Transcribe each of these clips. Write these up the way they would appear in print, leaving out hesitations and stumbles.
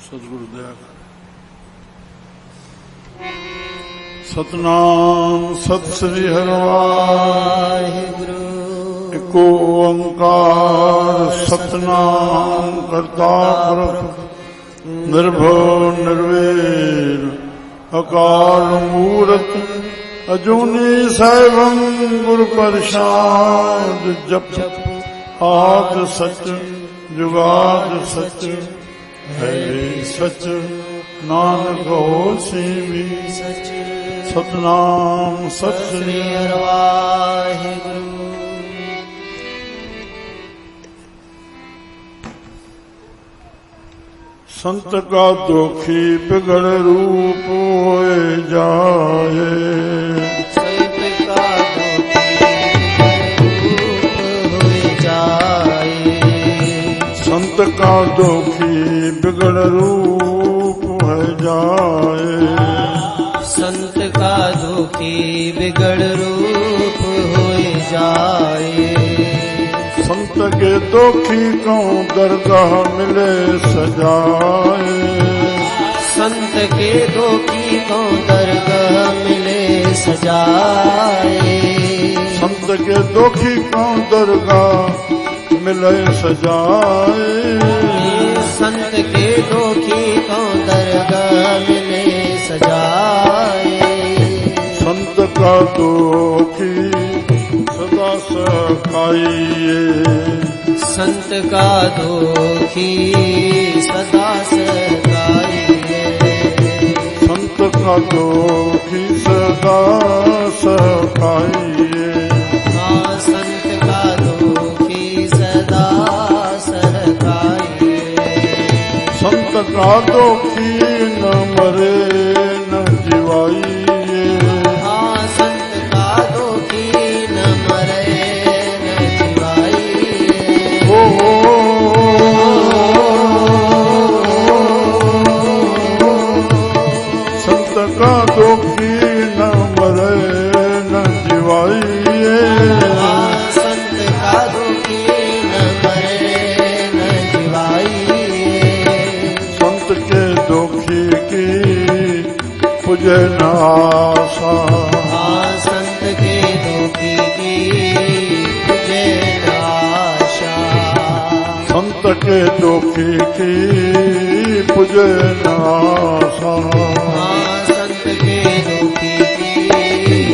सतगुरु दया कर। सतनाम सत श्री हरिवाहिगुरु। एको ओंकार सतनाम करता पुरख निर्भव निर्वैर अकाल मूरत अजूनी सैभं गुरु प्रसाद। जप आद सच जुगाद सच है सच नानक होसी भी सच। सतनाम सत श्री वाहिगुरु। संत का दोखी बिगड़ रूप होए जाए। संत का दोखी रूप होए जाए। संत का दोखी बिगड़ रूप है जाए। संत का दोखी बिगड़ रूप होए जाए। संत के दोखी को दरगाह मिले सजाए। संत के दोखी को दरगाह मिले सजाए। संत के दोखी को दरगाह मिले सजाए। संत के दोखी को दरगाह मिले सजाए। संत का दोखी सदा सकाइए। संत का दोखी सदा सकाइए। संत का दोखी सदा सकाइए। हाँ संत का दोखी सदा सकाइए। संत का दोखी न मरे न जीवाइए। हाँ संत का दोखी न मरे न जीवाइए। संत का दोखी न मरे न जीवाइए। संत का दोखी न मरे न जीवाइए। संत के दोखी की पूजे न आशा। संत के दोखी की पूजे न आशा। संत के दोखी की पूजे न आशा। संत के दोखी की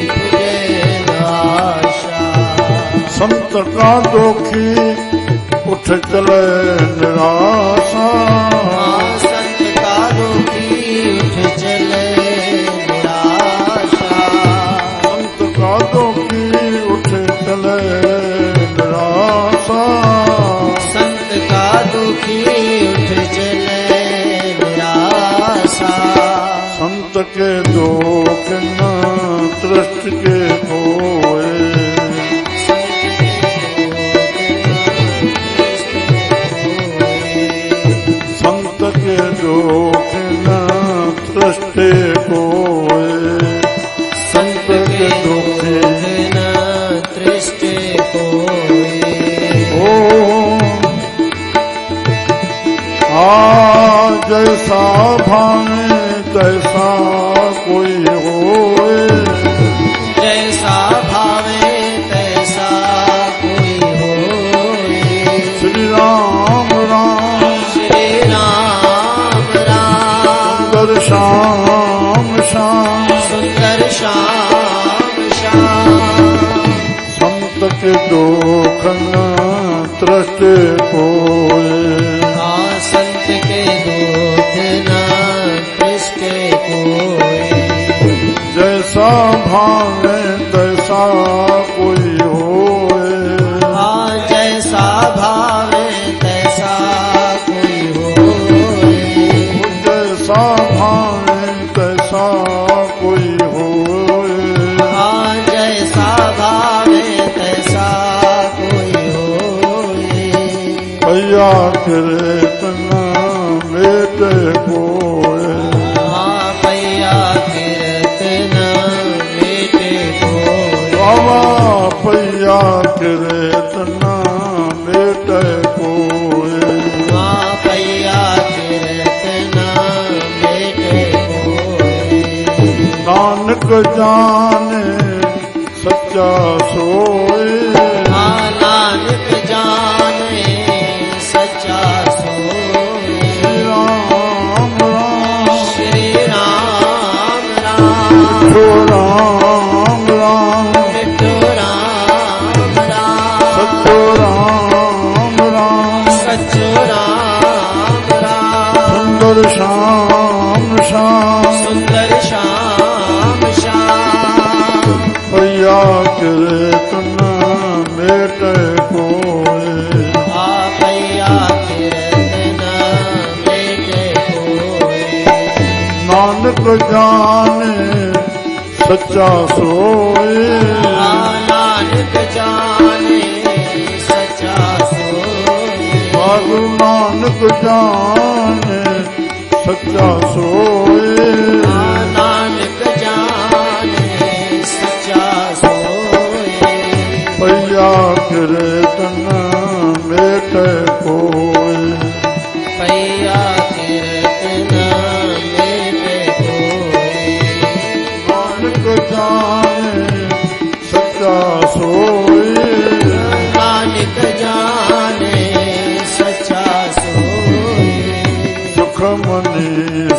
पूजे न आशा। संत का दोखी उठ चले निराशा। संत का दोखी उठ चले निराशा। संत का दोखी उठ चले निराशा। संत का दोखी उठ चले निराशा। संत के दोख न तृष्ट के होए। संत के दोख न तृष्ट कोए। संत के दोखी न तृष्ट कोए। जैसा भावे तैसा कोई होए। जैसा भावे तैसा कोई होए। श्री राम राम श्री राम राम। सुंदर श्याम श्याम सुंदर श्याम श्याम। संत के दोख न तृष्ट कोए। संत के दोख न तृष्ट कोए। जैसा भावे तैसा कोई होए। जैसा भावे तैसा कोई होए। जैसा भावे तैसा कोई होए। जैसा भावे तैसा कोई होए। भैया करे तना बेटे कोए। भैया कीर्तन बेटे कोए। बाबा भैया करे तना बेटे कोए। भैया कीर्तन नानक जाने सच्चा सोए नानक जाने सच्चा सोए राम राम श्री राम राम मिठो राम राम मिठो राम राम सच्चो राम राम सच्चो राम राम सुंदर श्याम श्याम सुंदर श्याम श्याम भैया कीर्तन मेटे कोय भैया कीर्तन मेटे कोय नानक जाने सच्चा सोए नानक जाने सच्चा सोए साधु नानक जाने सच्चा सोए नानक जाने सच्चा सोए भैया कीर्तन मेटे कोय भैया कीर्तन मेटे कोय नानक जाने सच्चा सोए नानक जाने सच्चा सोए सुखमणि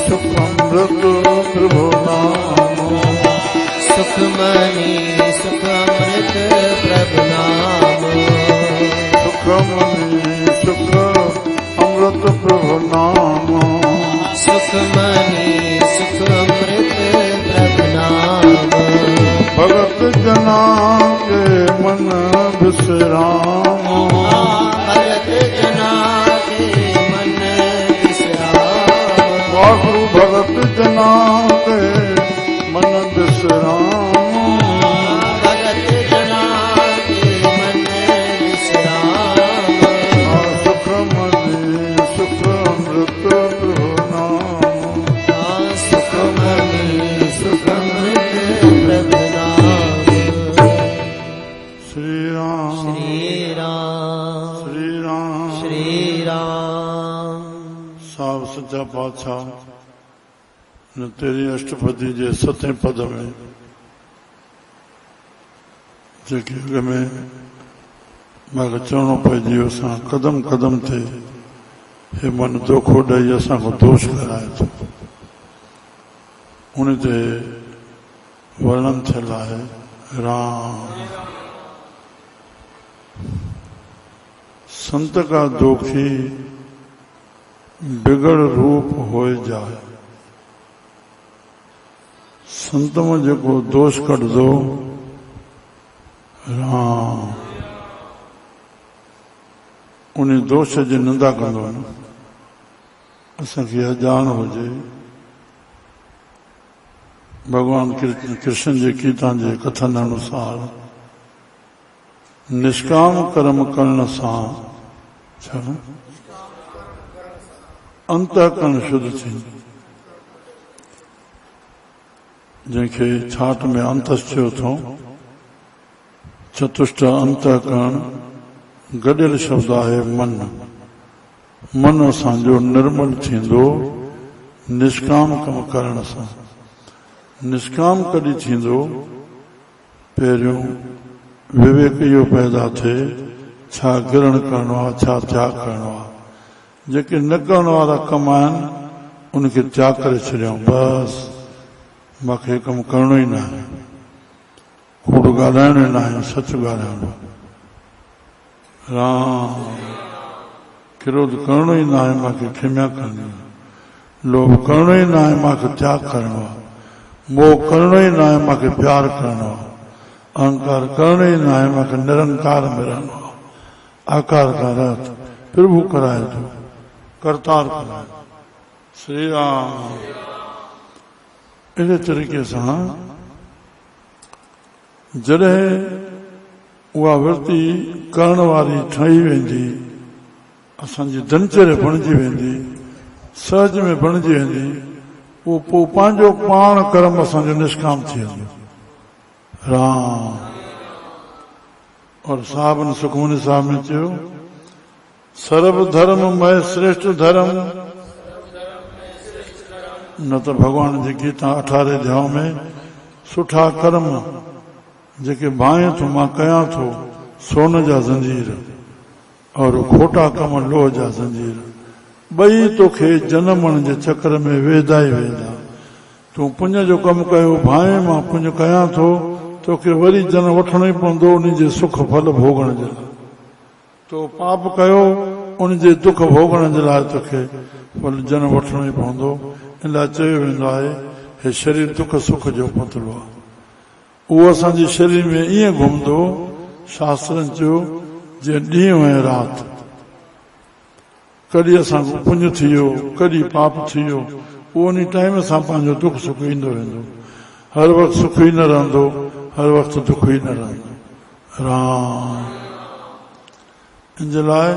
सुखमृत प्रभु नाम सुखमणि सुखमृत प्रभु नाम सुखमणि सुख अमृत प्रभु नाम सुखमणि सुखमृत प्रभु नाम भगत जना के मन विश्राम भगत जना के मन विश्राम वासु भगत जना के मन विश्राम भगत जना के मन विश्राम सुखमणि सुख अमृत प्रभु नाम सुखमणि सुखमृत प्रभु नाम श्री राम श्री राम श्री राम श्री राम साहब सच्चा पातशाह ने तेरी अष्टपदी जे सतें पद में जेके अॻ में मूंखे चवणो पइजी वियो असां कदम कदम ते हे मन दोखो ॾेई असांखो दोष कराए थो उन ते वर्णन थियल आहे राम संत का दोखी बिगड़ रूप हो जाए संत में जेको दोष कढ दो राम उन दोष जी निंदा कंदो न असांखे अजान हुजे भगवान कृष्ण जे गीता जे कथन अनुसार निष्काम कर्म करण सां छा अंतःकरण शुद्ध थींदो जंहिंखे छाट में अंतस चयो अथऊं चतुष्ट अंतःकरण गॾियल शब्द आहे मन मन असांजो निर्मल थींदो निष्काम कम करण सां निष्काम कॾहिं थींदो पहिरियों विवेक इहो पैदा थिए छा ग्रहण करणो आहे छा त्याग करणो आहे जेके न करण वारा कम आहिनि उनखे त्याग करे छॾियऊं बसि मूंखे कमु करणो ई न आहे कूड़ ॻाल्हाइणो ई न आहे सच ॻाल्हाइणो राम क्रोध करणो ई न आहे मूंखे खिमिया करणी आहे लोभ करणो ई न आहे मूंखे त्याग करणो आहे मोह करणो ई न आहे मूंखे प्यार करणो आहे अहंकार करणो ई न आहे मूंखे निरंकार में रहणो आहे आकार का रथ प्रभु कराए थो करतार कराए श्री राम अहिड़े तरीक़े सां जॾहिं उहा वृत्ति करण वारी ठही वेंदी असांजी दिनचर्या बणिजी वेंदी सहज में बणिजी वेंदी उहो पोइ पंहिंजो पाण कर्म असांजो निष्काम थी वेंदो राम और साहब ने सुखमनी साहब ने चयो सर्व धर्म मय श्रेष्ठ धर्म न तो भगवान जी गीता 18 अध्याय में सुठा कर्म जेके भाए थो मां कयां थो सोन जा ज़ंजीर और खोटा कम लोह जा ज़ंजीर, ॿई तोखे जनमण जे चक्कर में वेंदा ई वेंदा। तूं पुण्य जो कमु कयो, भाए मां पुण्य कयां थो, तोखे वरी जनम वठणो ई पवंदो उन जे सुख फल भोगण जे लाइ। तो पाप कयो उन जे दुख भोगण जे लाइ तोखे फल जनम वठणो ई पवंदो। इन लाइ चयो वेंदो आहे हे शरीर दुख सुख जो पुतलो आहे, उहो असांजे शरीर में ईअं घुमंदो शास्त्रनि चयो जीअं ॾींहुं ऐं राति। कॾहिं असांजो पुण्य थी वियो, कॾहिं पाप थी वियो, उहो उन टाइम सां पंहिंजो दुख सुख ईंदो वेंदो। हर वक़्तु सुख ई न रहंदो, हर वक़्तु दुख ई न रहंदो। राम इन जे लाइ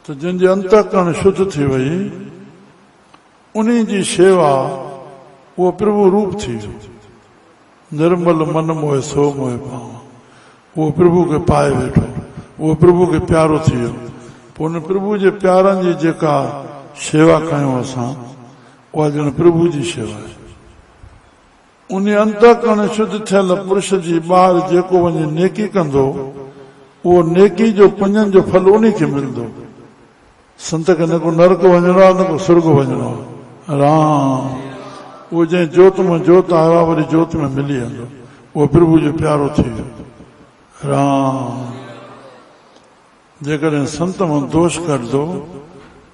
त जंहिंजे अंतःकरण शुद्ध थी वई उन जी शेवा उहो प्रभु रूप थी वियो। निर्मल मन मोहे सो मोहे पाव, उहो प्रभु खे पाए वेठो, उहो प्रभु खे प्यारो थी वियो। पोइ उन प्रभु जे प्यारनि जी जेका शेवा कयूं असां, उहा ॼण प्रभु जी शेवा आहे। उन अंतःकरण शुद्ध थियल पुरुष जी ॿाहिरि जेको वञे नेकी कंदो, उहो नेकी जो पुञनि जो फल उन खे मिलंदो। संत खे न को नरक वञणो आहे, न को स्वर्ग वञणो आहे। राम उहो जंहिं जोत में जोत आयो आहे वरी जोत में मिली वेंदो, उहो प्रभु जो प्यारो थी वियो। राम जेकॾहिं संत में दोष करंदो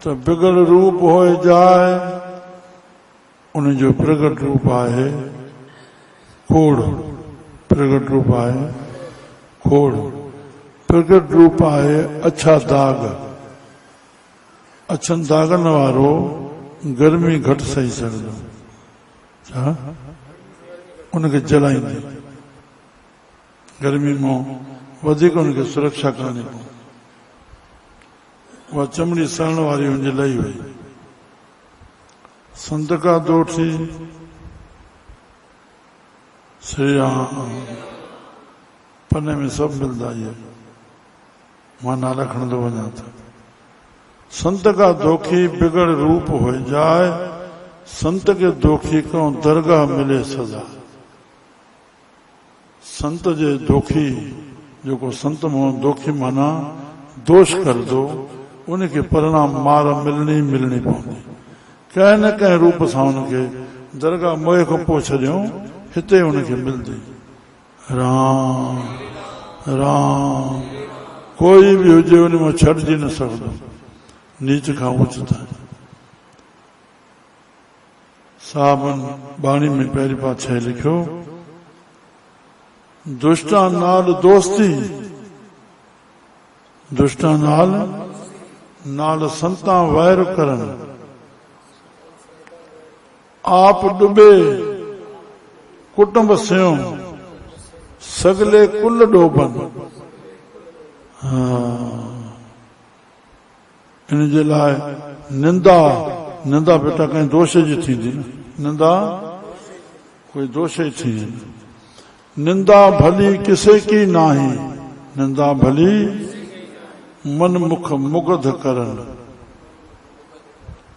त बिगड़ रूप होए जाए, उन जो प्रगट रूप आहे खोड़। प्रगट रूप आहे खोड़, प्रगट रूप आहे अच्छा दाग। अछनि दागनि वारो गर्मी घटि सही सघंदो, छा उनखे जलाईंदी, गर्मी मां वधीक उनखे सुरक्षा करणी पवंदी। उहा चमड़ी सड़न वारी हुनजी लही वई। संत का दोठी श्री राम पन्ने में सब मिलता है, मां नाला खणंदो वञा था। संत का दोखी बिगड़ रूप हो जाए, संत के दोखी को दरगाह मिले सजा। संत जे दोखी जो संत में दोखी माना दोष कर दो, उनके परिणाम मार मिलनी मिलनी पवंदी। कंहिं न कंहिं रूप सां उनखे दरगाह मोह खां पोइ छॾियूं, हिते उनखे मिलंदी। राम राम कोई भी हुजे उन में छॾिजी न सघंदो, नीच खां उच ताईं। साबन बाणी में पहिरीं पातशाही लिखियो, दुष्टा नाल दोस्ती, दुष्टा नाल संतां वैर करन, आप डुबे कुटुंब स्यों सगले कुल डोबन। इन जे लाइ निंदा बेटा कंहिं दोष जी थींदी न, निंदा कोई दोष ई थींदी। निंदा भली किसे की नाही, निंदा भली मन मुख मुग्ध करन।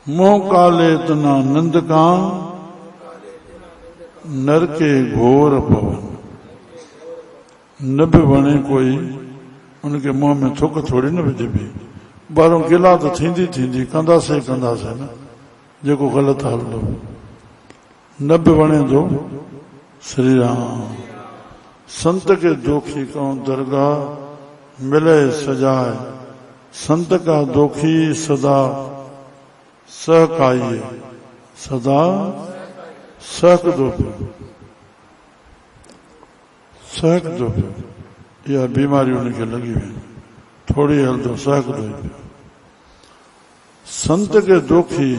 मोह काले तना नंद का नर के घोर पवन। न भी वणे कोई उनके मुंह में थुक थोड़ी न विझबी। बारों गिला तो थींदी कंदासीं न, जेको ग़लति हलंदो। न भी वणे दो श्री राम। संत के दोखी को दरगाह मिले सजाए, संत का दोखी सदा सहकाइए, सदा सहक दो पियो। यह बीमारी उनके लगी हुई, थोड़ी हलंदो सहक दो पियो। संत के दोखी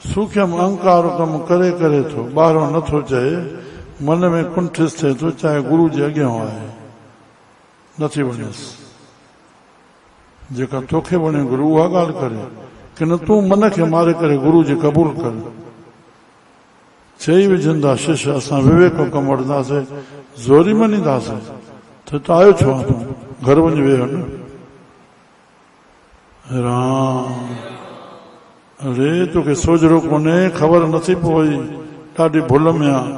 सूक्ष्म अहंकार कम करे करे थो, ॿाहिरों नथो चए, मन में कुंठिस थिए थो, चाहे गुरु जे अॻियां आहे नथी वणेसि। जेका तोखे वणे गुरु उहा ॻाल्हि करे, कि न तूं मन खे मारे करे गुरु जी क़बूल कर। चई विझंदा शिष्य असां विवेक कमु वठंदासीं, ज़ोरी मञींदासीं त आयो छो आहे तूं, घर वञी वेह न। राम अरे तोखे सोजरो कोन्हे, ख़बर नथी पवई, ॾाढी भुल में आहे।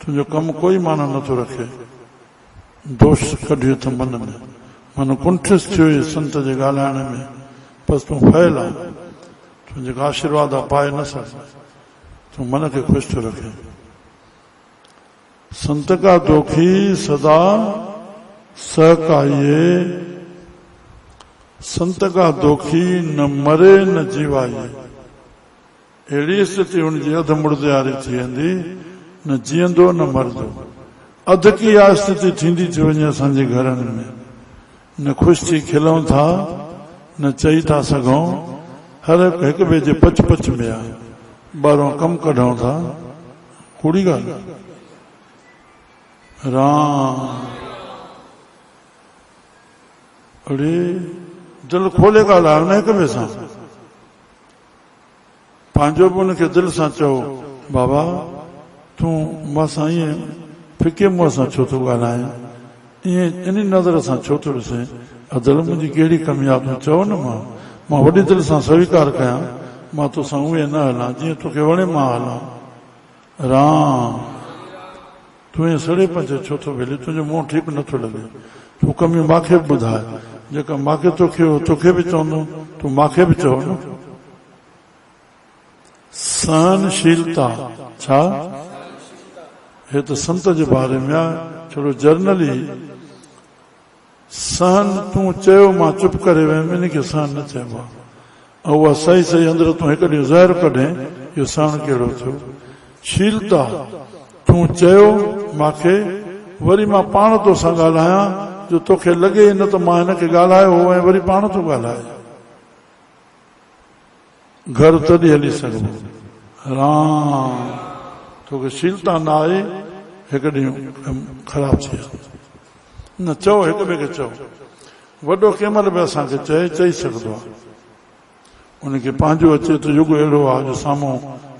तुंहिंजो कमु कोई माना नथो रखे, दोष कढियो त मन में, मन कुंठिस थियो संत जे ॻाल्हाइण में, बसि तूं फैल आहे, तूं जेका आशीर्वाद आहे पाए न सघ, तूं मन खे ख़ुशि थो रखे। संत का दोखी सदा सहकाइए, संत का दोखी न मरे न जीवाइए। अहिड़ी स्थिति हुनजी अध मुड़दियारी थी वेंदी, न जीअंदो न मरंदो। अध की आ स्थिति थींदी थी वञे असांजे घरनि में, न ख़ुशि थी खिलूं था, न चई था सघूं, हर हिक ॿिए जे पच पच में आहे, ॿाहिरों कमु कढूं था, कूड़ी ॻाल्हि। राम अड़े दिलि खोले ॻाल्हायो न हिक ॿिए सां, पंहिंजो बि हुनखे दिलि सां चओ, बाबा तूं मां सां ईअं फिके मुंहं सां छो थो ॻाल्हाए, ईअं इन नज़र सां छो थो ॾिसे, दिलि मुंहिंजी कहिड़ी कमी आहे, तूं चओ न, मां वॾी दिलि सां स्वीकार कयां, मां तोसां उहे न हलां जीअं तोखे वणे मां हलां। राम तूं ईअं सड़े पंजे छो थो वेले, तुंहिंजो मुंहुं ठीकु नथो लॻे, तूं कमियूं मूंखे बि ॿुधाए, जेका मूंखे तोखे बि चवंदो तूं मूंखे बि चओ न। सहनशीलता छा, हे त संत जे बारे में आहे, छो जर्नली सहन तूं चयो मां चुप करे वियुमि, इन खे सहन न चइबो आहे। ऐं उहा सही सही अंदरि तूं हिकु ॾींहुं ज़हर कढे, इहो सहन कहिड़ो थियो। शीलता तूं चयो मूंखे, वरी मां पाण तोसां ॻाल्हायां, जो तोखे लॻे न त मां हिनखे ॻाल्हायो हो ऐं वरी पाण थो ॻाल्हाए, घर तॾहिं हली सघबो। राम तोखे शीलता न आहे, हिकु ॾींहुं ख़राबु थी वियो। न चओ, हिक ॿिए खे चओ, वॾो कंहिं महिल बि असांखे चई सघंदो आहे, उनखे पंहिंजो अचे त युग अहिड़ो आहे जो साम्हूं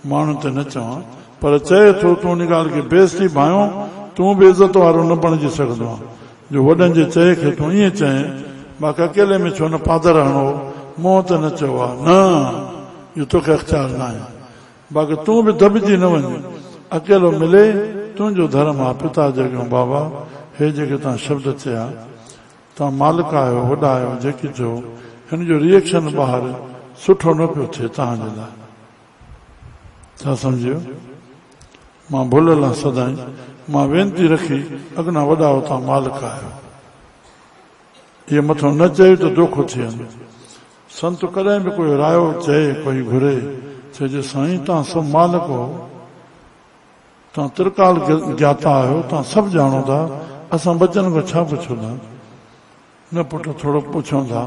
माण्हू ते न चवां, पर चए थो तूं उन ॻाल्हि खे बेइज़ती भायो, तूं बि इज़त वारो न बणिजी सघंदो आहे, जो वॾनि जे चए खे तूं ईअं चए, बाक़ी अकेले में छो न पादर हणो, मुंहं त न चओ आहे, न इहो तोखे अख़्तियार न आहे, बाक़ी तूं बि दॿिजी न वञ, अकेलो मिले तुंहिंजो धर्म आहे। पिता जॻियो बाबा, हे जेके तव्हां शब्द चया, तव्हां मालिक आहियो, वॾा आहियो, जेकी चओ, हिन जो रिएक्शन ॿाहिरि सुठो न पियो थिए तव्हांजे लाइ, छा सम्झियो? मां भुलियल आहियां सदाई, मां वेनती रखी, अॻिना वॾा हो तव्हां मालिक आहियो, इहे मथां न चयो त दोखो थी वञे। संत कॾहिं बि कोई रायो चए, कोई घुरे, चइजे साईं तव्हां सभु मालिक हो, तव्हां त्रिकाल ज्ञाता आहियो, तव्हां सभु ॼाणो था, असां बचन खां छा पुछूं था? न पुट थोरो पुछूं था,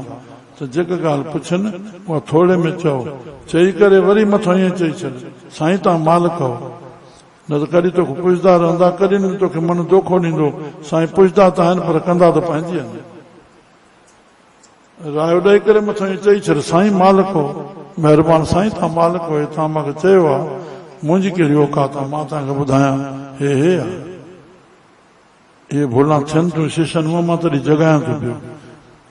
त जेका ॻाल्हि पुछनि उहा थोरे में चओ, चई करे वरी मथां ईअं चई छॾ, साईं तव्हां मालिक हो, न त कॾहिं तोखे पुछंदा रहंदा, कॾहिं न तोखे मन दोखो ॾींदो, साईं पुछंदा त आहिनि पर कंदा त पंहिंजी आहिनि। रायो ॾेई करे मथां ईअं चई छॾ, साईं मालिक हो, महिरबानी साईं तव्हां मालिक हो, तव्हां मूंखे चयो आहे, मुंहिंजी कहिड़ी औकात आहे, मां तव्हांखे ॿुधायां, हे आहे। इहे भुलां थियनि थियूं शिष्यनि मां तॾहिं जॻायां थो पियो,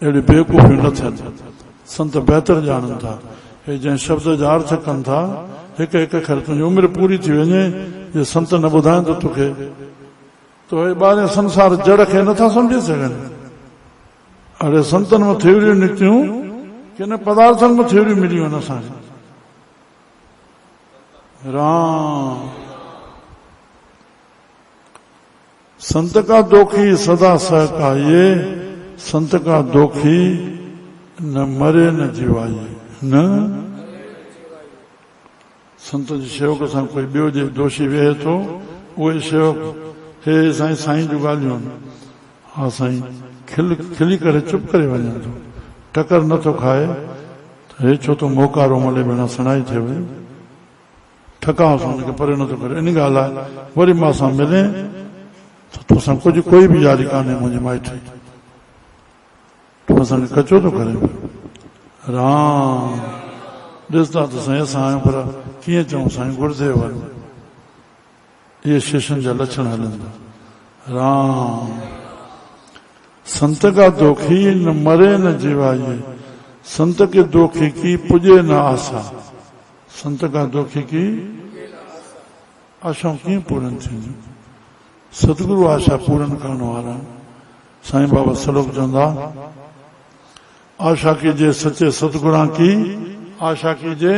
अहिड़ी बेवकूफ़ियूं न थियनि, संत बहितर ॼाणनि था, हे जंहिं शब्द जा अर्थ कनि था, हिकु हिकु अखर तुंहिंजी उमिरि पूरी थी वञे, जे संत न ॿुधाइनि त तोखे तो हे ॿारहें संसार जड़ खे नथा सम्झी सघनि। अड़े संतनि मां थ्योरियूं निकितियूं कि न पदार्थनि में थ्योरियूं मिलियूं आहिनि असांखे। राम संत का दोखी सदा सहकाइए, संत का दोखी न मरे न जीवाइए। न संत जी शेवक सां कोई ॿियो जे दोषी वेहे थो, उहे शेवक हे साईं साईं जूं ॻाल्हियूं आहिनि, हा साईं खिली करे चुप करे वञे थो, टकर नथो खाए, हे छो तो मोकारो मले बिना सुनाई थिए वई, ठकाव सां हुनखे परे नथो करे, इन ॻाल्हि आहे वरी मां सां मिले त तोसां कुझु कोई बि यारी कान्हे मुंहिंजी माइटी, तूं असांखे कचो थो करे। राम ॾिसंदा त साईं असां आहियूं, पर कीअं चऊं साईं गुरुदेव वारो, इहे शिष्यनि जा लक्षण हलंदा। राम संत का दोखी न मरे न जीवाइए, संत के दोखी की पुजे न आशा। संत का दोखी की आशाऊं कीअं पूरनि थींदियूं? सतगुरु आशा पूरन करण वारा साईं बाबा सलोक चवंदा आशा कीजिए सच्चे सतगुरां की आशा कीजिए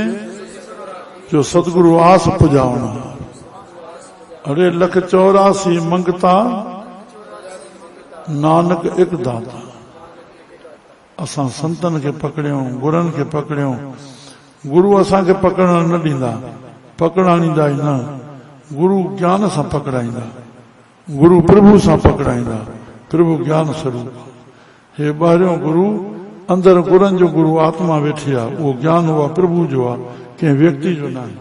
जो सतगुरु आस पुजावण। अरे 184 मंगता नानक एक दाता। असां संतन खे पकड़ियूं गुरनि खे पकड़ियूं गुरु असांखे पकड़ण न ॾींदा पकड़ाईंदा ई न गुरु ज्ञान सां पकड़ाईंदा गुरु प्रभु सां पकड़ाईंदा प्रभु ज्ञान स्वरूप। हे ॿाहिरियों गुरु अंदर गुरनि जो गुरु आत्मा वेठी आहे उहो ज्ञान उहा प्रभु जो आहे कंहिं व्यक्ति जो न आहे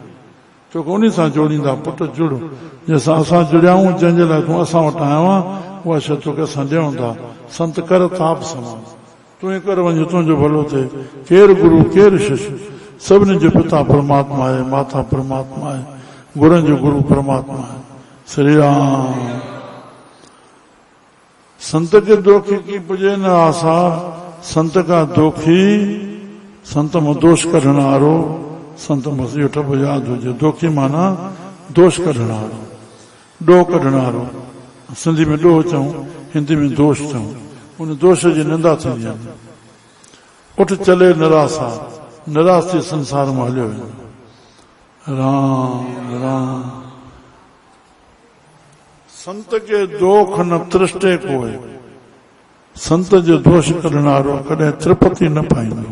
छोकी उन सां जोड़ींदा पुट जुड़ जंहिंसां असां जुड़ियाऊं जंहिंजे लाइ तूं असां वटि आयो आहे उहा शइ तोखे असां ॾियूं था। संत कर ताप समान तूं ई कर वञ तुंहिंजो भलो थिए। केरु गुरु केरु शिष्य सभिनी जो पिता परमात्मा आहे माता परमात्मा आहे गुरनि जो गुरु परमात्मा है। श्री राम। संत के दोखी की पुजे न आशा संत का दोखी संत में दोष कढणारो संत में ठब याद हुजे। दोखी माना दोष कढणारो डो कढणारो सिंधी में डो चऊं हिंदी में दोष चऊं उन दोष जी निंदा थींदी आहे। उठ चले निराशा निराश जे संसार में हलियो वेंदो। राम राम। संत के दोख न तृष्टे कोई संत जो दोष कढणारो कॾहिं तृप्ति न पाईंदो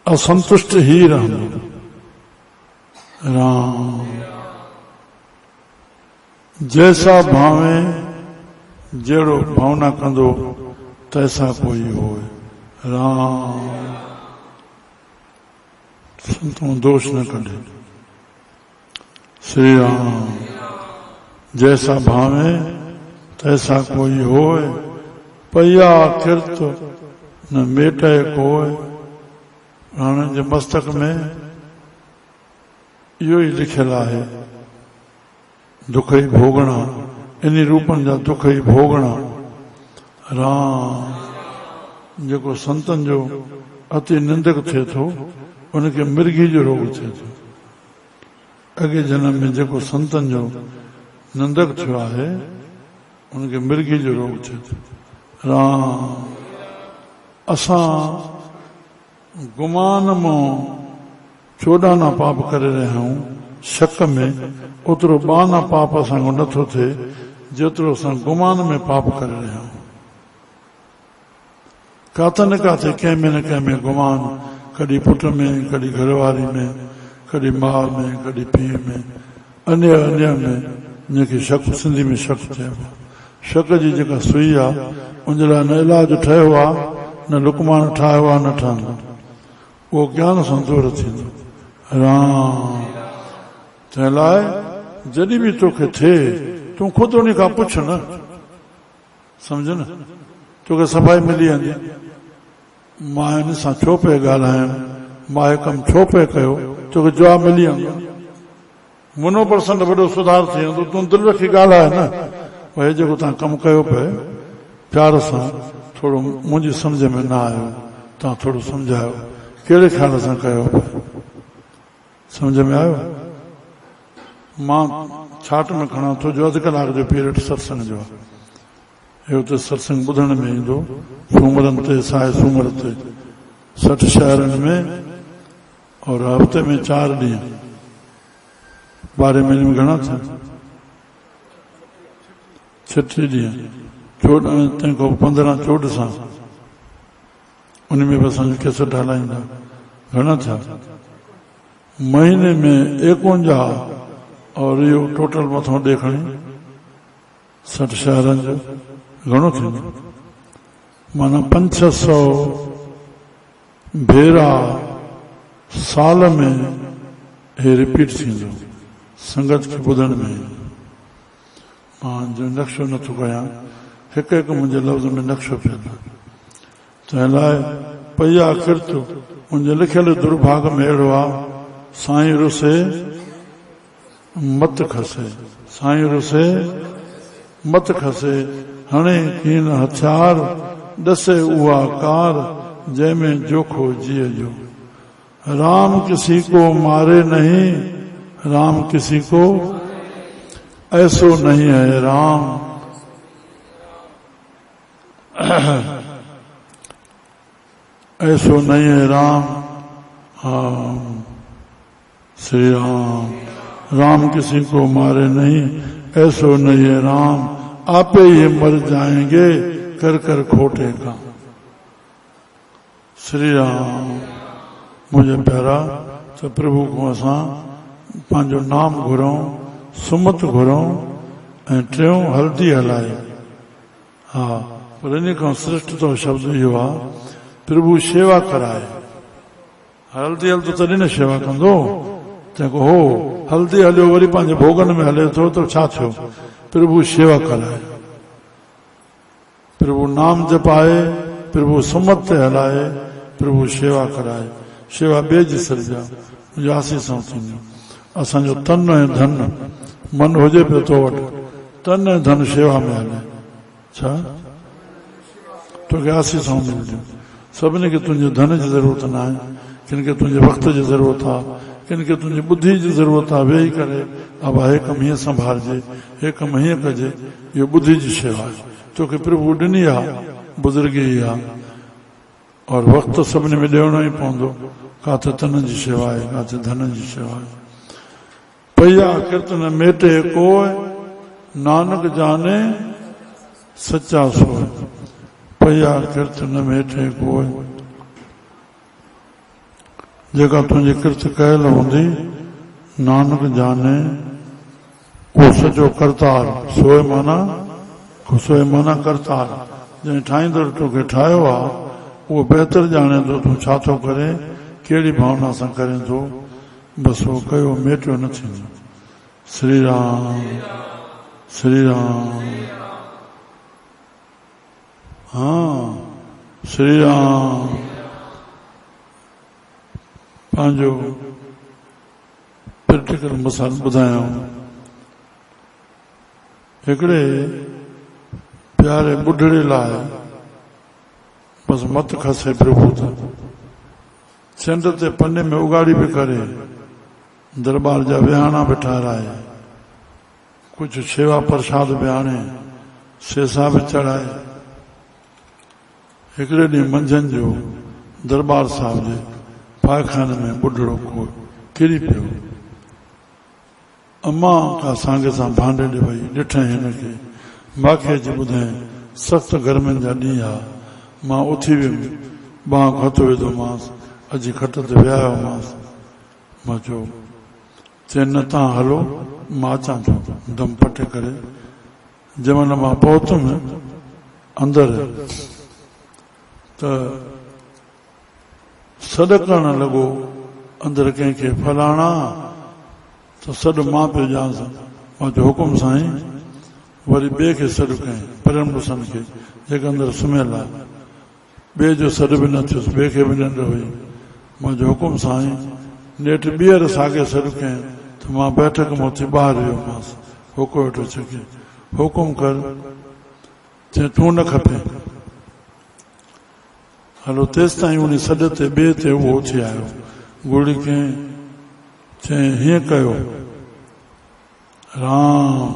असंतुष्ट ही रहंदो। राम। जैसा भावे जहिड़ो भावना कंदो तैसा कोई होए। राम। संतों दोष न कढे। श्री राम। जैसा भावे तैसा कोई होए पया किरत न मेटे कोय। राणन जे मस्तक में इहो ई लिखियल आहे दुख ई भोगणा इन रूपनि जा दुख ई भोगणा। राम। जेको संतन जो अति निंदक थिए थो उनखे मिर्गी जो रोग थिए थो। अॻे जन्म में जेको संतन जो निंदक थियो आहे उनखे मिर्गी जो रोग थिए थो। राम। असां गुमान मां चोॾाना पाप करे रहिया आहियूं शक में ओतिरो ॿाना पाप असांखो नथो थिए जेतिरो असां गुमान में पाप करे रहिया आहियूं। काथे न काथे कंहिं में न कंहिं में गुमान कॾहिं पुट में कॾहिं घरवारी में कॾहिं माउ में कॾहिं पीउ में अन्य अन्य में जंहिंखे शक सिंधी में शक चइबो। शक जी जेका सुई आहे उन लाइ न इलाज ठहियो आहे न लुकमान ठाहियो आहे न ठहंदो उहो ज्ञान सां दूर थींदो। राम। तंहिं लाइ जॾहिं बि तोखे थिए तूं ख़ुदि उन खां पुछ न सम्झ न तोखे सफ़ाई मिली वेंदी। मां हिन सां छो पिए ॻाल्हायां मां हे कमु छो पिए कयो तोखे जवाबु मिली वेंदो। मुनो परसेंट वॾो सुधार थी वेंदो। तूं दिलि रखी ॻाल्हाए न भई जेको तव्हां कमु कयो पिए प्यार सां थोरो मुंहिंजी सम्झ में न आयो तव्हां थोरो सम्झायो कहिड़े ख़्याल सां कयो पिए सम्झ में आयो। मां छाट में खणा थो जो अधु कलाक जो पीरियड सत्संग जो आहे हे हुते सत्संग ॿुधण में ईंदो सूमरनि ते साए सूमर ते 60 शहरनि में और हफ़्ते में 4 ॾींहं 12 महीने में घणा थिया 36 ॾींहं 14 तंहिंखां 15 14 सां उन में बि असांजो कैसेट हलाईंदा घणा थिया महीने में 51 और इहो टोटल मथां ॾेखणी 60 शहरनि जो घणो थींदो माना 500-600 भेरा साल में हे रिपीट थींदो संगत खे ॿुधण में। मां जो नक्शो नथो कयां हिकु हिकु मुंहिंजे लफ़्ज़ में नक्शो पियल तंहिं लाइ पया किरत मुंहिंजे लिखियल दुर्भाग में अहिड़ो आहे साईं रुसे मत खसे साईं रुसे मत खसे हणे कीन हथियार ॾसे उहा कार जंहिंमें जोखो जिए जो। राम किसी को मारे नहीं राम किसी को ऐसो नहीं है राम, ऐसो नहीं है राम। श्री राम, राम किसी को मारे नहीं, ऐसो नहीं है राम, आपे ही मर जाएंगे कर कर खोटे काम। श्री राम मुझे प्यारा तो प्रभु को असां पंहिंजो नाम घुरूं, सुमत घुरूं ऐं टियों हल्दी हलाए। हा, पर इन खां श्रेष्ठ तो शब्द इहो आहे, प्रभु शेवा कराए। हल्दी हलंदो तॾहिं न शेवा कंदो, चङो हो हल्दी हलियो वरी पंहिंजे भोगन में हले थो त छा थियो? प्रभु शेवा कराए, प्रभु नाम जपाए, प्रभु सुमत ते हलाए, प्रभु शेवा कराए। शेवा ॿिए जी सरिजा मुंहिंजे आसीसां थींदियूं। असांजो तन ऐं धन, मन हुजे पियो तो वटि, तन ऐं धन शेवा में हले, छा तोखे आसीसां मिलंदियूं। सभिनी खे तुंहिंजे धन जी ज़रूरत न आहे, किन खे तुंहिंजे वक़्त जी ज़रूरत आहे, किन खे तुंहिंजी बुद्धि जी ज़रूरत आहे। वेही करे अबा हे कमु हीअं संभालजे, हे कमु हीअं कजे, इहो बुद्धि जी शेवा आहे। तोखे प्रभु ॾिनी आहे, बुज़ुर्गी आहे, और वक़्तु सभिनी में ॾियणो ई पवंदो। काथे तन जी शेवा आहे, काथे धन जी शेवा आहे। पया कीर्तन मेटे कोय, नानक जाने सच्चा सोय। पया कीर्तन मेटे कोय, जेका तुंहिंजी किर्त कयल हूंदी, नानक जाने उहो सचो करतार। सोए माना करतार। जंहिं ठाहींदड़ तोखे ठाहियो आहे, उहो बहितर ॼाणे थो तूं छा थो करे, कहिड़ी भावना सां करे थो। बसि उहो कयो, मेटियो न थींदो। श्री राम, श्री राम, हाँ श्री राम। पंहिंजो प्रैक्टिकल मसाल ॿुधायां। हिकिड़े प्यारे ॿुढड़े लाइ बसि मत खसे प्रभु त चंड ते पने में उगाड़ी बि करे, दरबार जा विहाणा बि ठाराए, कुझु शेवा प्रसाद बि आणे, सेसा बि चढ़ाए। हिकिड़े ॾींहुं मंझंदि जो दरबार साहिब जे पायखाने में ॿुढड़ो किरी पियो। अम्मा का सांगे सां भांडे ॾे वई, ॾिठई हिनखे, मूंखे अची ॿुधाई सख़्त गर्मियुनि जा ॾींहं आहे। मां उथी वियुमि, बांह हथु विधोमांसि, अची खट ते विहायोमांसि। मां चयो चए न तव्हां हलो, मां अचां थो दम पटे करे। जंहिंमहिल मां पहुतुमि अंदरि त सॾ करण लॻो अंदरि कंहिंखे, फलाणा त सॾ मां पियो ॼांसि। मां चयो हुकुम साईं। वरी ॿिए खे सॾ कयईं, प्रेम ॾुसन खे, जेके अंदरि सुम्हियल आहे। ॿिए जो सॾ बि न थियुसि, ॿिए खे बि निंड हुई। मां चयो हुकुम साईं। नेठि ॿीहर साॻे सॾ कयईं त मां बैठक मां उथी ॿाहिरि वियोमांसि। हुको वेठो छके, हुकुम कर। चए तूं न खपे, हलो तेसि ताईं उन सॾ ते ॿिए ते उहो उथी आयो। गुड़ी कयईं, चई हीअं कयो राम,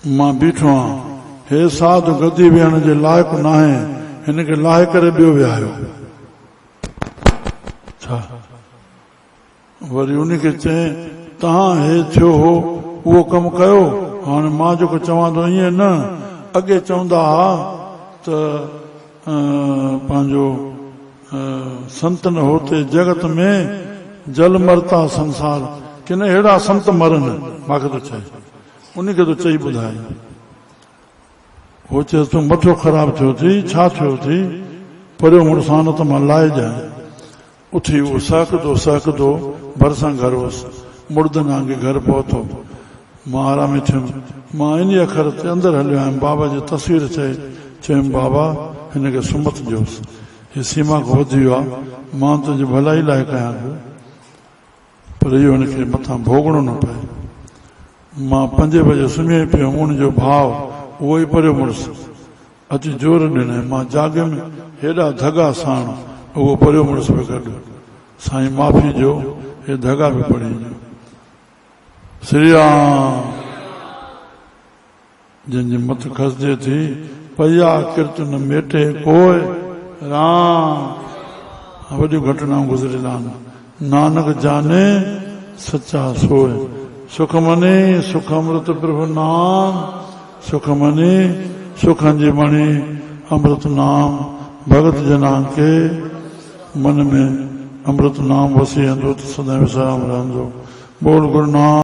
मां बीठो आहियां, हे साधु गदी वेहण जे लाइक़ु न आहे, हिनखे लाहे करे ॿियो विहायो। छा वरी उनखे चई तव्हां हे थियो हो उहो कमु कयो, हाणे मां जेको चवां थो ईअं न। अॻे चवंदा हुआ त पंहिंजो संतन होते जगत में जल मरता संसार, कि न अहिड़ा संत मरनि। मूंखे थो चए, उनखे तो चई ॿुधाए। हो चए तूं मथो ख़राब थियो थी, छा थियो थी? परियो मुड़सान त मां लाहे ॼाए। उथी उहो सहकदो भरिसां घर हुअसि, मुर्दनि वांगे घर पहुतो। मां आरामी थियुमि। मां इन अखर ते अंदरि हलियो आहियां, बाबा जी तस्वीर चयुमि बाबा हिनखे सुमत ॾियोसि, हीअ सीमा खां वधी वियो आहे, मां तुंहिंजी भलाई लाइ कयां पियो, पर इहो हिनखे मथां भोगणो न पए। मां 5 बजे सुम्ही पियो, उनजो भाउ उहो ई परियो मुड़ुसि अची जोर ॾिनई। मां जाॻे में हेॾा धगा साण उहो परियो मुड़ुसि पियो गॾु। साईं माफ़ी ॾियो, हे धगा बि पढ़ी श्री राम। जंहिंजी मत खसजे थी पया कीर्तन मेटे कोय राम। वॾियूं घटनाऊं गुज़रियल आहिनि। नानक जाने सच्चा सोए सुख मनी सुख अमृत प्रभु नाम सुख मनी सुखनि जी मणी अमृत नाम भगत जना के मन में अमृत नाम वसी वेंदो त सदाईं विसाम रहंदो। बोल गुरु नानक।